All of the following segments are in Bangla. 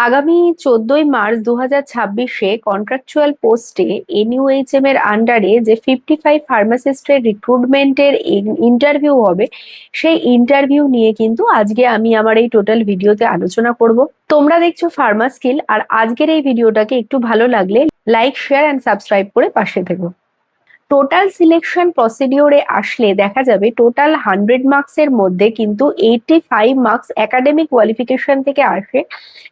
আগামী 14ই মার্চ 2026-এ কন্ট্রাকচুয়াল পোস্টে এনইউএইচএম এর আন্ডারে যে 55 ফার্মাসিস্টের রিক্রুটমেন্টের ইন্টারভিউ হবে, সেই ইন্টারভিউ নিয়ে কিন্তু আজকে আমি আমার এই টোটাল ভিডিওতে আলোচনা করব। তোমরা দেখছো ফার্মাস্কিল, আর আজকের এই ভিডিওটাকে একটু ভালো লাগলে লাইক, শেয়ার অ্যান্ড সাবস্ক্রাইব করে পাশে থেকো। টোটাল সিলেকশন প্রসিডিওরে আসলে দেখা যাবে টোটাল 100 মার্কসের মধ্যে কিন্তু 85 মার্কস একাডেমিক কোয়ালিফিকেশন থেকে আসে,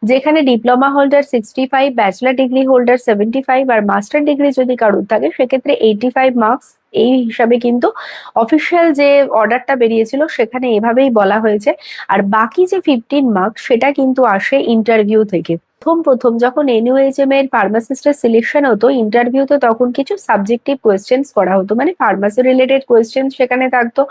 যেখানে diploma holder 65, bachelor degree holder 75 আর মাস্টার ডিগ্রি যদি কারোর থাকে সেক্ষেত্রে 85 মার্কস। এই হিসাবে কিন্তু অফিসিয়াল যে অর্ডারটা বেরিয়েছিল সেখানে এভাবেই বলা হয়েছে। আর বাকি যে 15 মার্কস সেটা কিন্তু আসে ইন্টারভিউ থেকে। প্রথম প্রথম যখন এনইউএইচএম এর ফার্মাসিস্টের সিলেকশন হতো ইন্টারভিউতে, তখন কিছু সাবজেক্টিভ কোয়েশ্চেন্স করা হতো, মানে ফার্মাসি রিলেটেড কোয়েশ্চেন্স সেখানে থাকতো।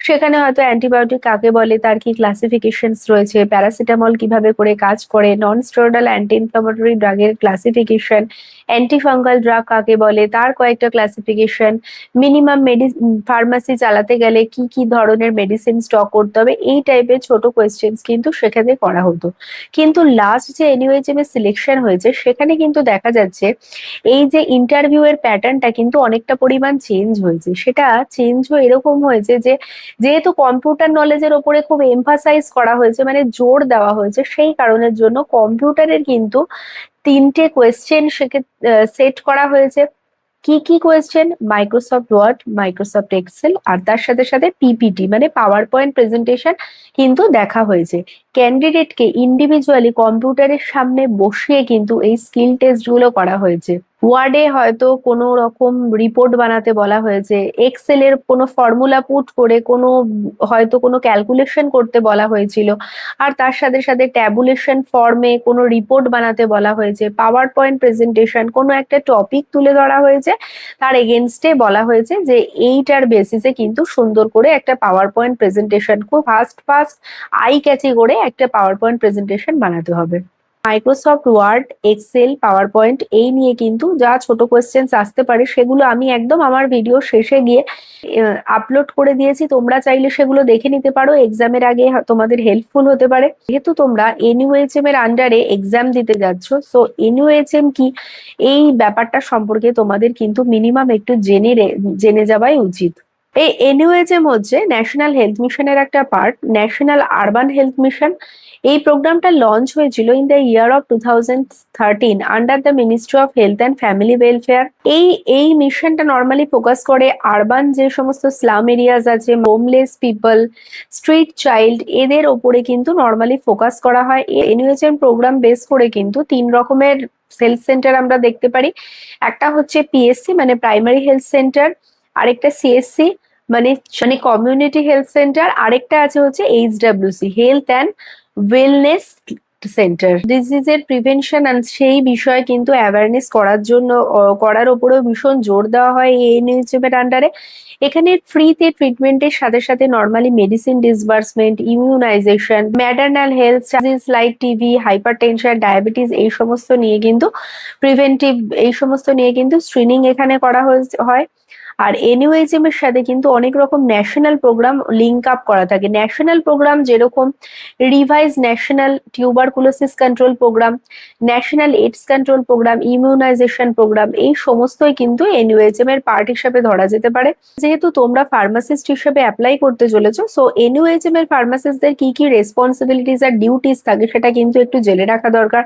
সেখানে হয়তো অ্যান্টিবায়োটিক কাকে বলে, তার কি ক্লাসিফিকেশনস রয়েছে, প্যারাসিটামল কিভাবে করে কাজ করে, নন স্টেরয়েডাল অ্যান্টি ইনফ্লামেটরি ড্রাগের ক্লাসিফিকেশন, অ্যান্টিফাঙ্গাল ড্রাগ কাকে বলে তার কয়েকটা ক্লাসিফিকেশন, মিনিমাম ফার্মাসি চালাতে গেলে কি কি ধরনের মেডিসিন স্টক করতে হবে, এই টাইপের ছোট কোয়েশ্চেন্স কিন্তু সেখানে করা হতো। কিন্তু লাস্ট যে এনইউএইচএম এর সিলেকশন হয়েছে সেখানে কিন্তু দেখা যাচ্ছে এই যে ইন্টারভিউ এর প্যাটার্নটা কিন্তু অনেকটা পরিমাণ চেঞ্জ হয়েছে। সেটা চেঞ্জ হয়ে এরকম হয়েছে যে যেহেতু কম্পিউটার নলেজের ওপরে খুব এমফাসাইজ করা হয়েছে, মানে জোর দেওয়া হয়েছে, সেই কারণের জন্য কম্পিউটারের কিন্তু 3টে কোয়েশ্চেন সেট করা হয়েছে। কি কি question? Microsoft Word, Microsoft Excel, আর তার সাথে সাথে পিপিটি মানে পাওয়ার পয়েন্ট প্রেজেন্টেশন কিন্তু দেখা হয়েছে। ক্যান্ডিডেটকে ইন্ডিভিজুয়ালি কম্পিউটারের সামনে বসিয়ে কিন্তু এই স্কিল টেস্ট গুলো করা হয়েছে। ওয়ার্ডে হয়তো কোনো রকম রিপোর্ট বানাতে বলা হয়েছে, এক্সেলের কোনো ফর্মুলা পুট করে হয়তো কোনো ক্যালকুলেশন করতে বলা হয়েছিল, আর তার সাথে সাথে ট্যাবুলেশন ফর্মে কোনো রিপোর্ট বানাতে বলা হয়েছে। পাওয়ার পয়েন্ট প্রেজেন্টেশন কোনো একটা টপিক তুলে ধরা হয়েছে, তার এগেনস্টে বলা হয়েছে যে এইটার বেসিসে কিন্তু সুন্দর করে একটা পাওয়ার পয়েন্ট প্রেজেন্টেশন, খুব ফাস্ট ফাস্ট আই ক্যাচি করে একটা পাওয়ার পয়েন্ট প্রেজেন্টেশন বানাতে হবে। Microsoft Word, Excel, PowerPoint এই নিয়ে কিন্তু যা ছোট কোয়েশ্চেন্স আসতে পারে সেগুলো আমি একদম আমার ভিডিও শেষে গিয়ে আপলোড করে দিয়েছি। তোমরা চাইলে সেগুলো দেখে নিতে পারো, এক্সামের আগে তোমাদের হেল্পফুল হতে পারে। যেহেতু তোমরা এনইউএইচএম এর আন্ডারে এক্সাম দিতে যাচ্ছ, সো এনইউএইচএম কি এই ব্যাপারটা সম্পর্কে তোমাদের কিন্তু মিনিমাম একটু জেনে যাওয়াই উচিত। এই এনইউএইচএম হচ্ছে ন্যাশনাল হেলথ মিশনের একটা part, national urban health mission. এই প্রোগ্রামটা লঞ্চ হয়েছিল in the year of 2013 under the ministry of health and family welfare. এই মিশনটা নর্মালি ফোকাস করে আরবান যে সমস্ত স্লাম এরিয়াজ আছে, হোমলেস পিপল, স্ট্রিট চাইল্ড, এদের ওপরে কিন্তু নর্মালি ফোকাস করা হয়। এনইউএইচএম প্রোগ্রাম বেস করে কিন্তু 3 রকমের হেলথ সেন্টার আমরা দেখতে পারি। একটা হচ্ছে পিএসসি মানে প্রাইমারি হেলথ সেন্টার, আরেকটা সিএসসি মানে কমিউনিটি হেলথ সেন্টার, আরেকটা আছে হচ্ছে HWC health and wellness centre. ডিজিজের প্রিভেনশন অ্যান্ড সেই বিষয়ে কিন্তু অ্যাওয়ারনেস করার জন্য করার ওপরেও ভীষণ জোর দেওয়া হয় এই এনইউএইচএম এর আন্ডারে। এখানে ফ্রিতে ট্রিটমেন্টের সাথে সাথে normally medicine disbursement, immunisation, maternal health disease like TB, hypertension, diabetes এই সমস্ত নিয়ে কিন্তু প্রিভেন্টিভ এই সমস্ত নিয়ে কিন্তু স্ক্রিনিং এখানে করা হয়। আর এনইউএইচএম এর সাথে কিন্তু অনেক রকম ন্যাশনাল প্রোগ্রাম লিঙ্ক আপ করা থাকে। ন্যাশনাল প্রোগ্রাম যেরকম revise national tuberculosis control programme, national AIDS control programme, immunisation programme, এই সমস্তই কিন্তু এনইউএইচএম এর পার্ট হিসেবে ধরা যেতে পারে। যেহেতু তোমরা ফার্মাসিস্ট হিসেবে অ্যাপ্লাই করতে চলেছো, সো এনইউএইচএম এর ফার্মাসিস্টদের কি কি রেসপন্সিবিলিটিস আর ডিউটিস থাকে সেটা কিন্তু একটু জেনে রাখা দরকার।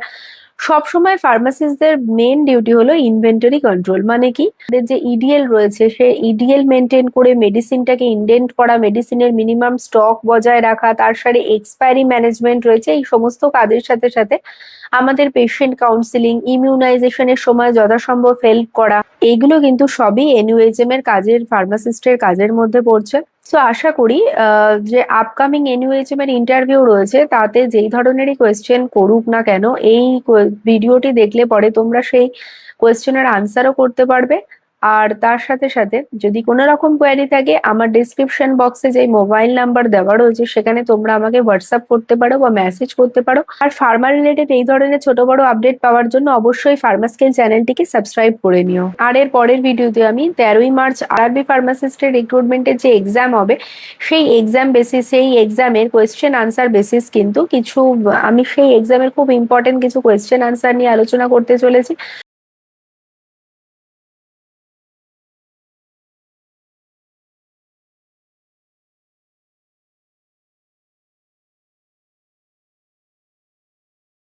সবসময় ফার্মাসিস্টদের মেন ডিউটি হলো ইনভেন্টরি কন্ট্রোল, মানে কি যে ইডিএল রয়েছে সে ইডিএল মেনটেন করে মেডিসিনটাকে ইনডেন্ট করা, মেডিসিনের মিনিমাম স্টক বজায় রাখা, তার সাথে এক্সপায়ারি ম্যানেজমেন্ট রয়েছে। এই সমস্ত কাজের সাথে সাথে আমাদের পেশেন্ট কাউন্সিলিং, ইমিউনাইজেশনের সময় যথাসম্ভব হেল্প করা, এইগুলো কিন্তু সবই এনইউএইচএম এর কাজের, ফার্মাসিস্টের কাজের মধ্যে পড়ছে। সো আশা করি যে আপকামিং এনইউএইচএম এর ইন্টারভিউ রয়েছে তাতে যেই ধরনেরই কোয়েশ্চেন করুক না কেন, এই ভিডিওটি দেখলে পরে তোমরা সেই কোয়েশ্চেনের আনসারও করতে পারবে। আর তার সাথে সাথে যদি কোনো রকম কোয়ারি থাকে, আমার ডিসক্রিপশন বক্সে যে মোবাইল নাম্বার দেওয়া রয়েছে সেখানে তোমরা আমাকে হোয়াটসঅ্যাপ করতে পারো বা মেসেজ করতে পারো। আর ফার্মা রিলেটেড এই ধরনের ছোট বড় আপডেট পাওয়ার জন্য অবশ্যই ফার্মাস্কেল চ্যানেলটিকে সাবস্ক্রাইব করে নিও। আর এর পরের ভিডিওতে আমি 13ই মার্চ আরআরবি ফার্মাসিস্টের রিক্রুটমেন্টের যে এক্সাম হবে সেই এক্সাম বেসিস, সেই এক্সামের কোয়েশ্চেন আনসার বেসিস কিন্তু কিছু আমি সেই এক্সামের খুব ইম্পর্টেন্ট কিছু কোয়েশ্চেন আনসার নিয়ে আলোচনা করতে চলেছি।